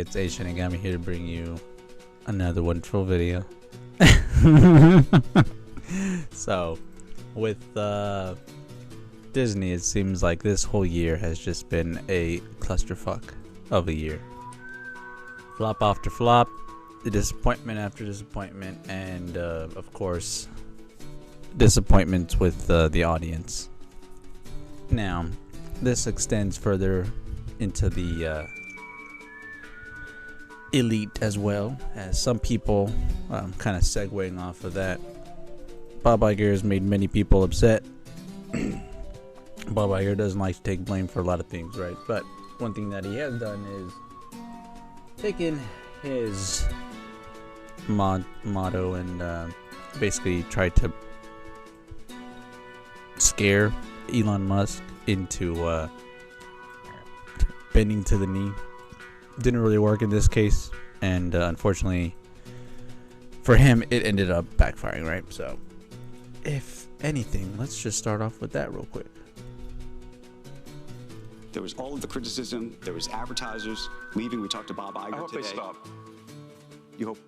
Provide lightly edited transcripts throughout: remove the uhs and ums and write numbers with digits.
it's A Shinigami here to bring you another wonderful video. So, with Disney, it seems like this whole year has just been a clusterfuck of a year. Flop after flop, disappointment after disappointment, and of course, disappointments with the audience. Now, this extends further into the elite as well, as some people, kind of segueing off of that. Bob Iger has made many people upset. Bob Iger doesn't like to take blame for a lot of things, right? But one thing that he has done is taken his motto and basically tried to scare Elon Musk into bending to the knee. Didn't really work in this case, and unfortunately for him, it ended up backfiring, right? So, if anything, let's just start off with that real quick. There was all of the criticism. There was advertisers leaving. We talked to Bob Iger I hope today. they stop. You hope?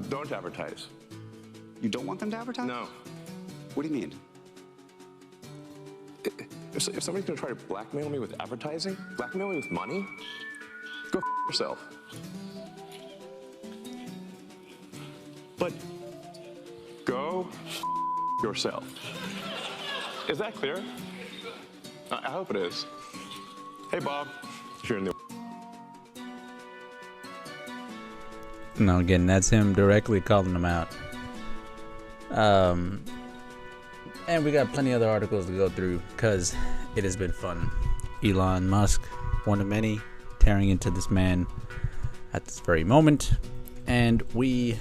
Don't advertise. You don't want them to advertise? No. What do you mean? If somebody's going to try to blackmail me with advertising, blackmail me with money, go yourself. But Go yourself. Is that clear? I hope it is. Hey, Bob. If you're in the No, again, that's him directly calling them out. And we got plenty of other articles to go through because it has been fun. Elon Musk, one of many, tearing into this man at this very moment. And we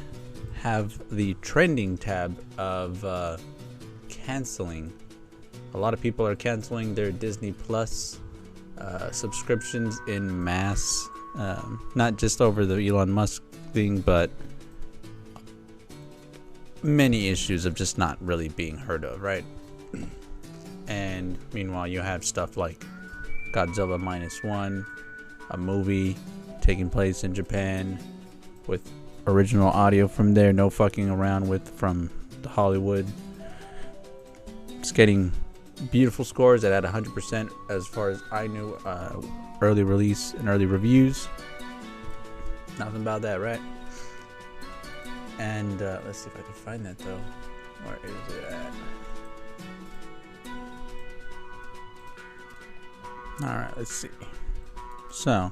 have the trending tab of canceling. A lot of people are canceling their Disney Plus subscriptions in mass. Not just over the Elon Musk thing, but many issues of just not really being heard of, right? And meanwhile, you have stuff like Godzilla -1, a movie taking place in Japan with original audio from there, no fucking around with from Hollywood. It's getting beautiful scores that had 100% as far as I knew, early release and early reviews. Nothing about that, right? And let's see if I can find that though. Where is it at? Alright, let's see. So,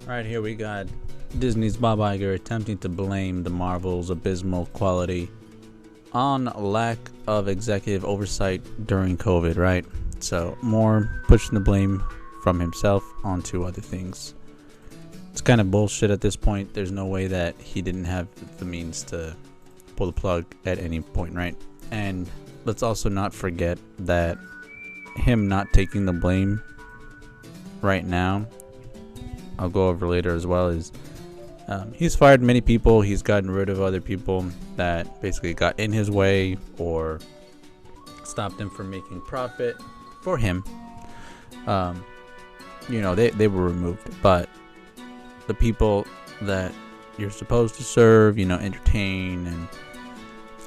right here we got Disney's Bob Iger attempting to blame the Marvel's abysmal quality on lack of executive oversight during COVID, right? So, more pushing the blame from himself onto other things. It's kind of bullshit at this point. There's no way that he didn't have the means to pull the plug at any point, right? And let's also not forget that him not taking the blame right now, I'll go over later as well, is he's fired many people. He's gotten rid of other people that basically got in his way or stopped him from making profit for him. They were removed, but the people that you're supposed to serve, entertain, and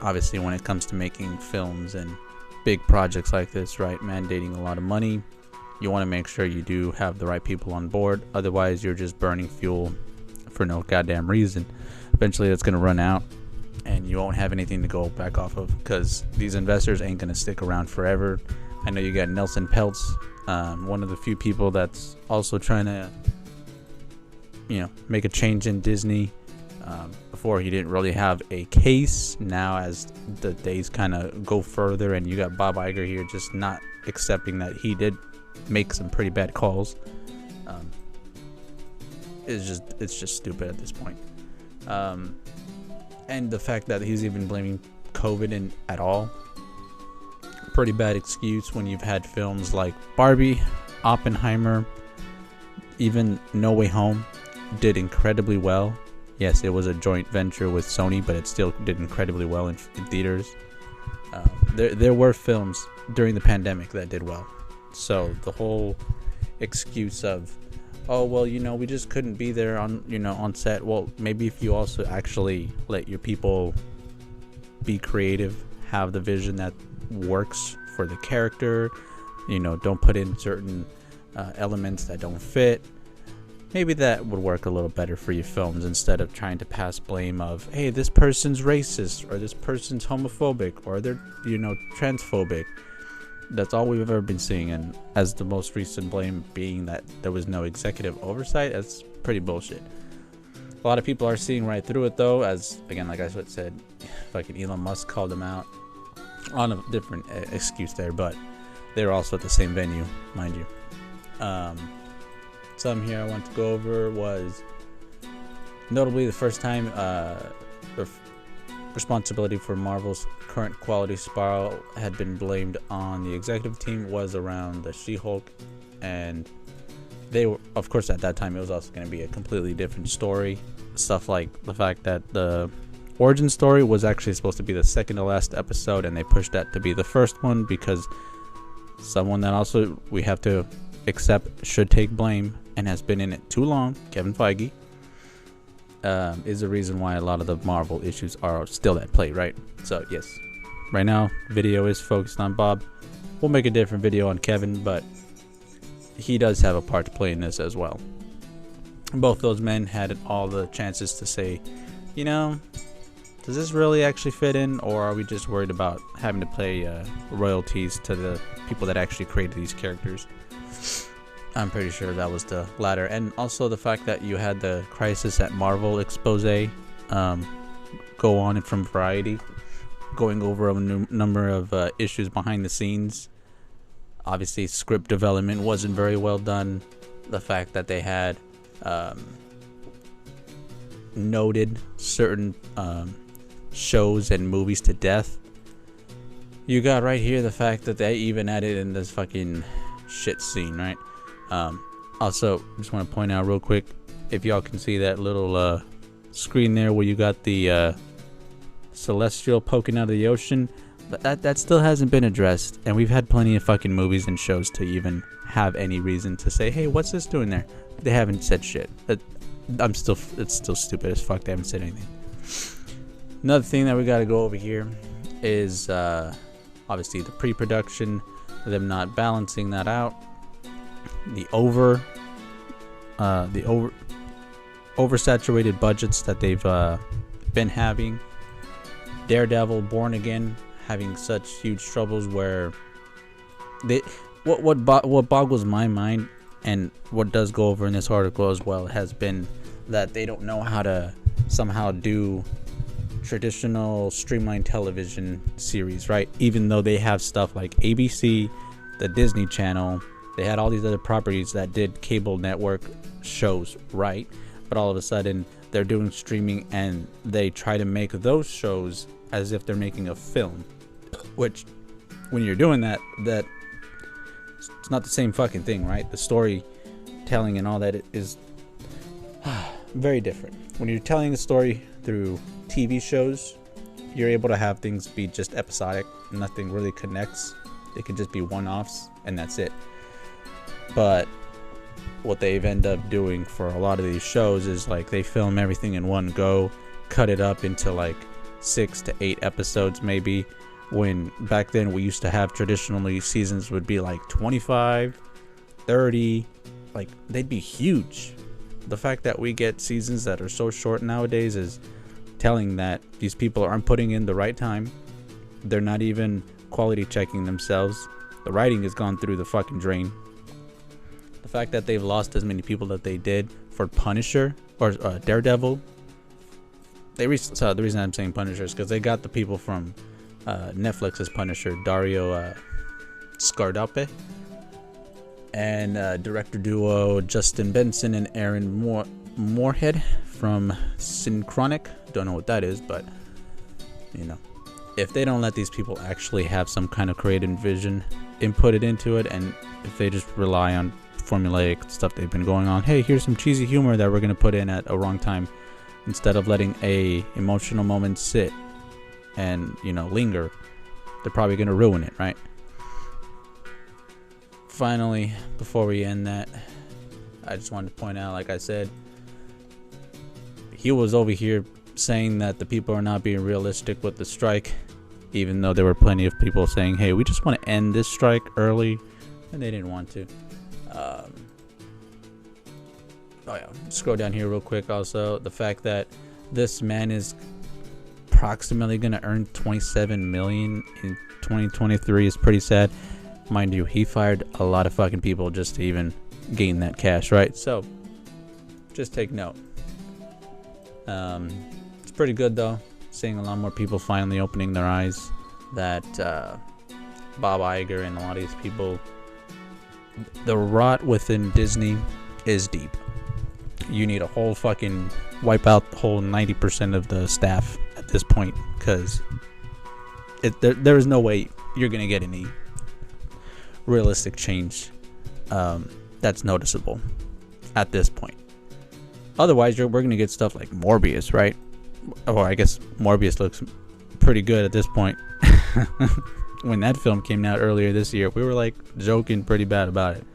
obviously when it comes to making films and big projects like this, right, mandating a lot of money, you want to make sure you do have the right people on board. Otherwise, you're just burning fuel for no goddamn reason. Eventually, that's going to run out, and you won't have anything to go back off of because these investors ain't going to stick around forever. I know you got Nelson Peltz, one of the few people that's also trying to make a change in Disney. Before he didn't really have a case. Now as the days kind of go further and you got Bob Iger here just not accepting that he did make some pretty bad calls, it's just stupid at this point. And the fact that he's even blaming COVID at all, pretty bad excuse when you've had films like Barbie, Oppenheimer, even No Way Home did incredibly well. Yes, it was a joint venture with Sony, but it still did incredibly well in theaters. There were films during the pandemic that did well. So the whole excuse of, oh well, we just couldn't be there on on set. Well, maybe if you also actually let your people be creative, have the vision that works for the character, don't put in certain elements that don't fit, maybe that would work a little better for your films, instead of trying to pass blame of, hey, this person's racist, or this person's homophobic, or they're transphobic. That's all we've ever been seeing, and as the most recent blame being that there was no executive oversight. That's pretty bullshit. A lot of people are seeing right through it, though, as again, like I said, fucking Elon Musk called them out on a different excuse there, but they were also at the same venue, mind you. Some here I want to go over was notably the first time the responsibility for Marvel's current quality spiral had been blamed on the executive team was around the She-Hulk, and they were, of course, at that time it was also going to be a completely different story. Stuff like the fact that the origin story was actually supposed to be the second to last episode, and they pushed that to be the first one because someone that also we have to accept should take blame and has been in it too long, Kevin Feige, is the reason why a lot of the Marvel issues are still at play, right? So yes, right now video is focused on Bob. We'll make a different video on Kevin, but he does have a part to play in this as well. Both those men had all the chances to say, does this really actually fit in, or are we just worried about having to pay royalties to the people that actually created these characters? I'm pretty sure that was the latter. And also the fact that you had the Crisis at Marvel expose go on from Variety, going over a number of issues behind the scenes. Obviously, script development wasn't very well done. The fact that they had noted certain shows and movies to death. You got right here the fact that they even added in this fucking shit scene, right? Also, just want to point out real quick, if y'all can see that little screen there where you got the celestial poking out of the ocean, that still hasn't been addressed, and we've had plenty of fucking movies and shows to even have any reason to say, hey, what's this doing there? They haven't said shit. It's still stupid as fuck. They haven't said anything. Another thing that we got to go over here is obviously the pre-production, them not balancing that out, the oversaturated budgets that they've been having, Daredevil Born Again having such huge troubles where what boggles my mind, and what does go over in this article as well, has been that they don't know how to somehow do traditional streamlined television series, right? Even though they have stuff like ABC, the Disney Channel, they had all these other properties that did cable network shows, right? But all of a sudden they're doing streaming, and they try to make those shows as if they're making a film, which when you're doing that it's not the same fucking thing, right? The storytelling and all that is very different. When you're telling a story through TV shows, you're able to have things be just episodic. Nothing really connects. They can just be one-offs, and that's it. But what they've ended up doing for a lot of these shows is like they film everything in one go, cut it up into like 6 to 8 episodes maybe, when back then we used to have traditionally seasons would be like 25, 30, like they'd be huge. The fact that we get seasons that are so short nowadays is telling that these people aren't putting in the right time. They're not even quality checking themselves. The writing has gone through the fucking drain. The fact that they've lost as many people that they did for Punisher or Daredevil. So the reason I'm saying Punisher is because they got the people from Netflix's Punisher, Dario Scardape, and director duo Justin Benson and Aaron Moorhead from Synchronic. Don't know what that is, but if they don't let these people actually have some kind of creative vision inputted into it, and if they just rely on formulaic stuff they've been going on, hey, here's some cheesy humor that we're going to put in at a wrong time, instead of letting a emotional moment sit and linger, they're probably going to ruin it, right? Finally, before we end that, I just wanted to point out, like I said, he was over here saying that the people are not being realistic with the strike, even though there were plenty of people saying, hey, we just want to end this strike early, and they didn't want to. Oh yeah, scroll down here real quick. Also, the fact that this man is approximately gonna earn 27 million in 2023 is pretty sad. Mind you, he fired a lot of fucking people just to even gain that cash, right? So just take note. It's pretty good though, seeing a lot more people finally opening their eyes that Bob Iger and a lot of these people, the rot within Disney is deep. You need a whole fucking wipe out the whole 90% of the staff at this point, because there is no way you're gonna get any realistic change that's noticeable at this point. Otherwise, we're gonna get stuff like Morbius, right? Or I guess Morbius looks pretty good at this point. When that film came out earlier this year, we were like joking pretty bad about it.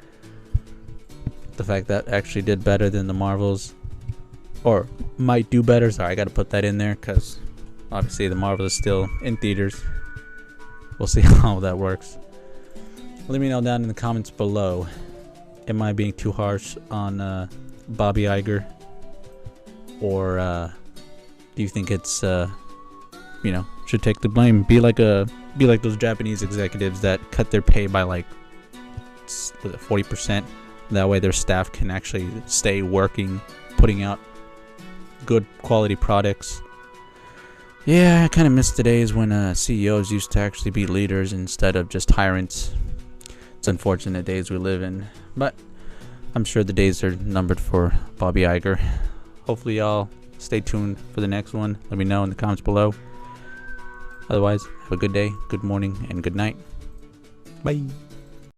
The fact that actually did better than the Marvels, or might do better. Sorry, I got to put that in there because obviously the Marvel is still in theaters. We'll see how that works. Let me know down in the comments below. Am I being too harsh on Bobby Iger, or do you think it's should take the blame? Be like those Japanese executives that cut their pay by like 40%. That way their staff can actually stay working, putting out good quality products. Yeah, I kind of miss the days when CEOs used to actually be leaders instead of just tyrants. It's unfortunate days we live in, but I'm sure the days are numbered for Bobby Iger. Hopefully y'all stay tuned for the next one. Let me know in the comments below. Otherwise, have a good day, good morning, and good night. Bye.